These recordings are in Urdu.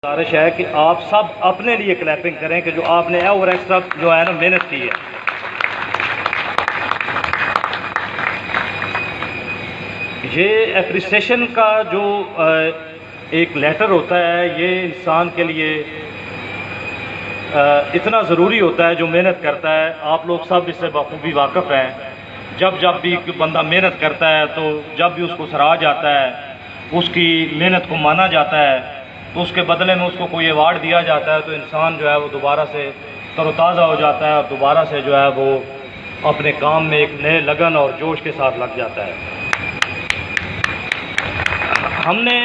گزارش ہے کہ آپ سب اپنے لیے کلیپنگ کریں کہ جو آپ نے اور ایکسٹرا جو ہے نا محنت کی ہے. یہ اپریسیشن کا جو ایک لیٹر ہوتا ہے یہ انسان کے لیے اتنا ضروری ہوتا ہے جو محنت کرتا ہے. آپ لوگ سب اس سے بخوبی واقف ہیں. جب بھی بندہ محنت کرتا ہے تو جب بھی اس کو سراہا جاتا ہے، اس کی محنت کو مانا جاتا ہے، تو اس کے بدلے میں اس کو کوئی ایوارڈ دیا جاتا ہے تو انسان جو ہے وہ دوبارہ سے تر و تازہ ہو جاتا ہے اور دوبارہ سے جو ہے وہ اپنے کام میں ایک نئے لگن اور جوش کے ساتھ لگ جاتا ہے. ہم نے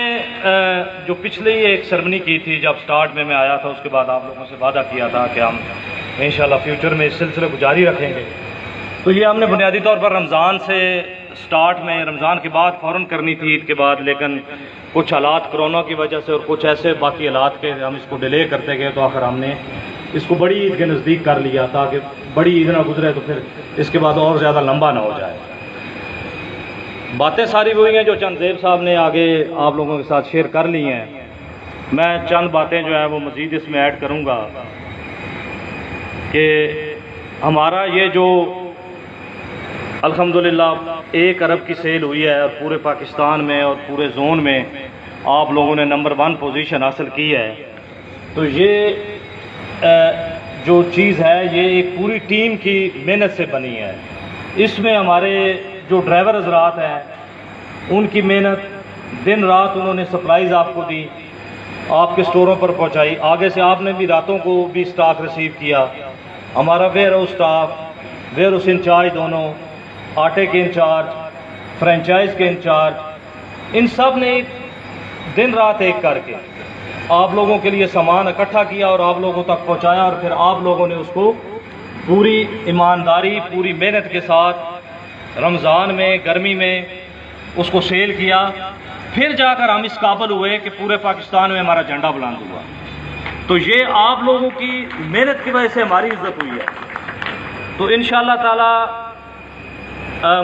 جو پچھلی ایک سرمنی کی تھی جب سٹارٹ میں آیا تھا، اس کے بعد آپ لوگوں سے وعدہ کیا تھا کہ ہم انشاءاللہ فیوچر میں اس سلسلے کو جاری رکھیں گے. تو یہ ہم نے بنیادی طور پر رمضان سے سٹارٹ میں رمضان کے بعد فوراً کرنی تھی، عید کے بعد، لیکن کچھ حالات کرونا کی وجہ سے اور کچھ ایسے باقی حالات کے ہم اس کو ڈیلے کرتے گئے تو آخر ہم نے اس کو بڑی عید کے نزدیک کر لیا تاکہ بڑی عید نہ گزرے تو پھر اس کے بعد اور زیادہ لمبا نہ ہو جائے. باتیں ساری وہی ہیں جو چند زیب صاحب نے آگے آپ لوگوں کے ساتھ شیئر کر لی ہیں. میں چند باتیں جو ہیں وہ مزید اس میں ایڈ کروں گا کہ ہمارا یہ جو الحمدللہ 1 ارب کی سیل ہوئی ہے اور پورے پاکستان میں اور پورے زون میں آپ لوگوں نے نمبر 1 پوزیشن حاصل کی ہے، تو یہ جو چیز ہے یہ ایک پوری ٹیم کی محنت سے بنی ہے. اس میں ہمارے جو ڈرائیور حضرات ہیں ان کی محنت، دن رات انہوں نے سپلائیز آپ کو دی، آپ کے سٹوروں پر پہنچائی. آگے سے آپ نے بھی راتوں کو بھی سٹاک ریسیو کیا. ہمارا warehouse staff, warehouse incharge دونوں، آٹے کے انچارج، فرینچائز کے انچارج، ان سب نے دن رات ایک کر کے آپ لوگوں کے لیے سامان اکٹھا کیا اور آپ لوگوں تک پہنچایا، اور پھر آپ لوگوں نے اس کو پوری ایمانداری، پوری محنت کے ساتھ رمضان میں، گرمی میں اس کو سیل کیا. پھر جا کر ہم اس قابل ہوئے کہ پورے پاکستان میں ہمارا جھنڈا بلند ہوا. تو یہ آپ لوگوں کی محنت کی وجہ سے ہماری عزت ہوئی ہے. تو انشاءاللہ تعالی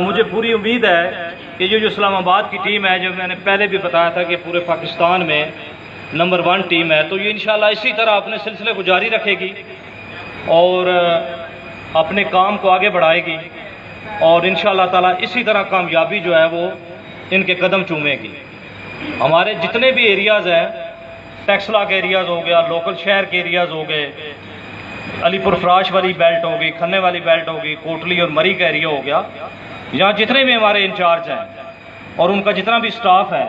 مجھے پوری امید ہے کہ یہ جو اسلام آباد کی ٹیم ہے، جو میں نے پہلے بھی بتایا تھا کہ پورے پاکستان میں نمبر 1 ٹیم ہے، تو یہ انشاءاللہ اسی طرح اپنے سلسلے کو جاری رکھے گی اور اپنے کام کو آگے بڑھائے گی، اور انشاءاللہ تعالی اسی طرح کامیابی جو ہے وہ ان کے قدم چومے گی. ہمارے جتنے بھی ایریاز ہیں، ٹیکسلا کے ایریاز ہو گیا، لوکل شہر کے ایریاز ہو گئے، علی پور فراش والی بیلٹ ہو گئی، کھنے والی بیلٹ ہو گئی، کوٹلی اور مری کا ایریا ہو گیا، یہاں جتنے بھی ہمارے انچارج ہیں اور ان کا جتنا بھی سٹاف ہے،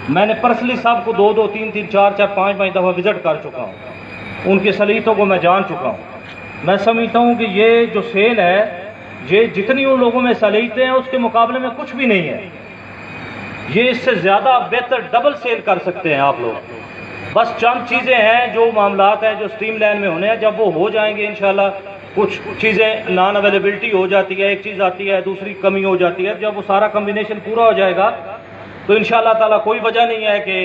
میں نے پرسنلی سب کو 2 3 4 5 دفعہ وزٹ کر چکا ہوں. ان کی صلاحیتوں کو میں جان چکا ہوں. میں سمجھتا ہوں کہ یہ جو سیل ہے، یہ جتنی ان لوگوں میں صلاحیتیں ہیں اس کے مقابلے میں کچھ بھی نہیں ہے. یہ اس سے زیادہ بہتر ڈبل سیل کر سکتے ہیں آپ لوگ. بس چند چیزیں ہیں جو معاملات ہیں جو سٹریم لائن میں ہونے ہیں، جب وہ ہو جائیں گے انشاءاللہ. کچھ چیزیں نان اویلیبلٹی ہو جاتی ہے، ایک چیز آتی ہے، دوسری کمی ہو جاتی ہے. جب وہ سارا کمبینیشن پورا ہو جائے گا تو انشاءاللہ تعالی کوئی وجہ نہیں ہے کہ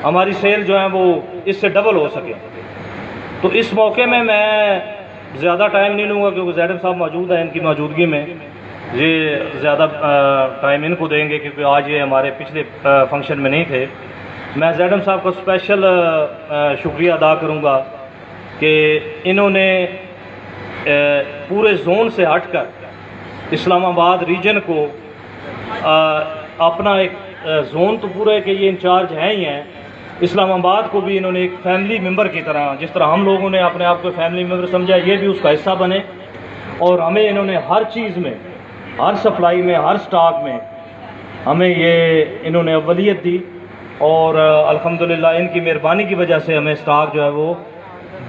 ہماری سیل جو ہے وہ اس سے ڈبل ہو سکے. تو اس موقع میں زیادہ ٹائم نہیں لوں گا کیونکہ زیڈم صاحب موجود ہیں. ان کی موجودگی میں یہ زیادہ ٹائم ان کو دیں گے کیونکہ آج یہ ہمارے پچھلے فنکشن میں نہیں تھے. میں زیڈم صاحب کو اسپیشل شکریہ ادا کروں گا کہ انہوں نے پورے زون سے ہٹ کر اسلام آباد ریجن کو اپنا ایک زون تو پورے کہ یہ انچارج ہیں ہی ہیں، اسلام آباد کو بھی انہوں نے ایک فیملی ممبر کی طرح، جس طرح ہم لوگوں نے اپنے آپ کو فیملی ممبر سمجھا، یہ بھی اس کا حصہ بنے. اور ہمیں انہوں نے ہر چیز میں، ہر سپلائی میں، ہر سٹاک میں ہمیں یہ انہوں نے اولیت دی، اور الحمدللہ ان کی مہربانی کی وجہ سے ہمیں سٹاک جو ہے وہ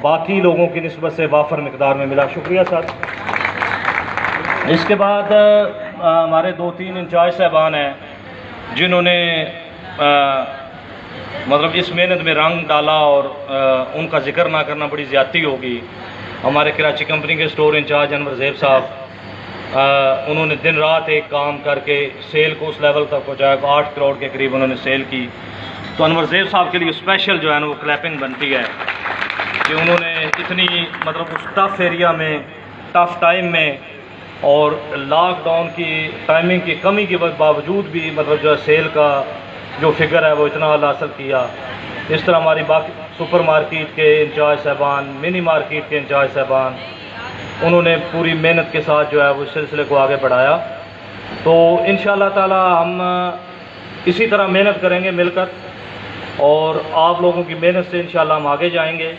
باقی لوگوں کی نسبت سے وافر مقدار میں ملا. شکریہ سر. اس کے بعد ہمارے 2 3 انچارج صاحبان ہیں جنہوں نے مطلب اس محنت میں رنگ ڈالا، اور ان کا ذکر نہ کرنا بڑی زیادتی ہوگی. ہمارے کراچی کمپنی کے سٹور انچارج انور زیب صاحب، انہوں نے دن رات ایک کام کر کے سیل کو اس لیول تک پہنچایا، 8 کروڑ کے قریب انہوں نے سیل کی. تو انور زیب صاحب کے لیے اسپیشل جو ہے نا وہ کلیپنگ بنتی ہے کہ انہوں نے اتنی مطلب اس ٹف ایریا میں، ٹف ٹائم میں، اور لاک ڈاؤن کی ٹائمنگ کی کمی کے باوجود بھی مطلب جو سیل کا جو فگر ہے وہ اتنا حاصل کیا. اس طرح ہماری باقی سپر مارکیٹ کے انچارج صاحبان، منی مارکیٹ کے انچارج صاحبان، انہوں نے پوری محنت کے ساتھ جو ہے وہ اس سلسلے کو آگے بڑھایا. تو انشاءاللہ تعالی ہم اسی طرح محنت کریں گے مل کر، اور آپ لوگوں کی محنت سے انشاءاللہ ہم آگے جائیں گے.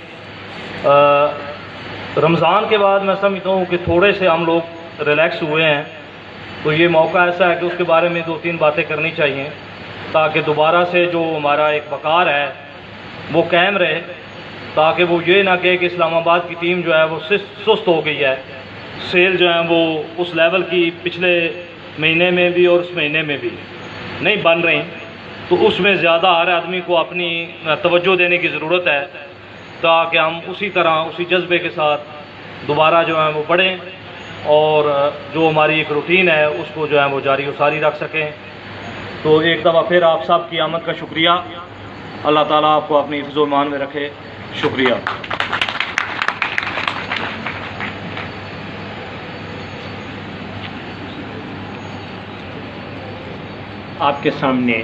رمضان کے بعد میں سمجھتا ہوں کہ تھوڑے سے ہم لوگ ریلیکس ہوئے ہیں، تو یہ موقع ایسا ہے کہ اس کے بارے میں 2-3 باتیں کرنی چاہیے تاکہ دوبارہ سے جو ہمارا ایک وقار ہے وہ قائم رہے، تاکہ وہ یہ نہ کہے کہ اسلام آباد کی ٹیم جو ہے وہ سست ہو گئی ہے. سیل جو ہیں وہ اس لیول کی پچھلے مہینے میں بھی اور اس مہینے میں بھی نہیں بن رہی، تو اس میں زیادہ ہر آدمی کو اپنی توجہ دینے کی ضرورت ہے تاکہ ہم اسی طرح اسی جذبے کے ساتھ دوبارہ جو ہے وہ بڑھیں اور جو ہماری ایک روٹین ہے اس کو جو ہے وہ جاری و ساری رکھ سکیں. تو ایک دفعہ پھر آپ سب کی آمد کا شکریہ. اللہ تعالیٰ آپ کو اپنی حفظ و ایمان میں رکھے. شکریہ. آپ کے سامنے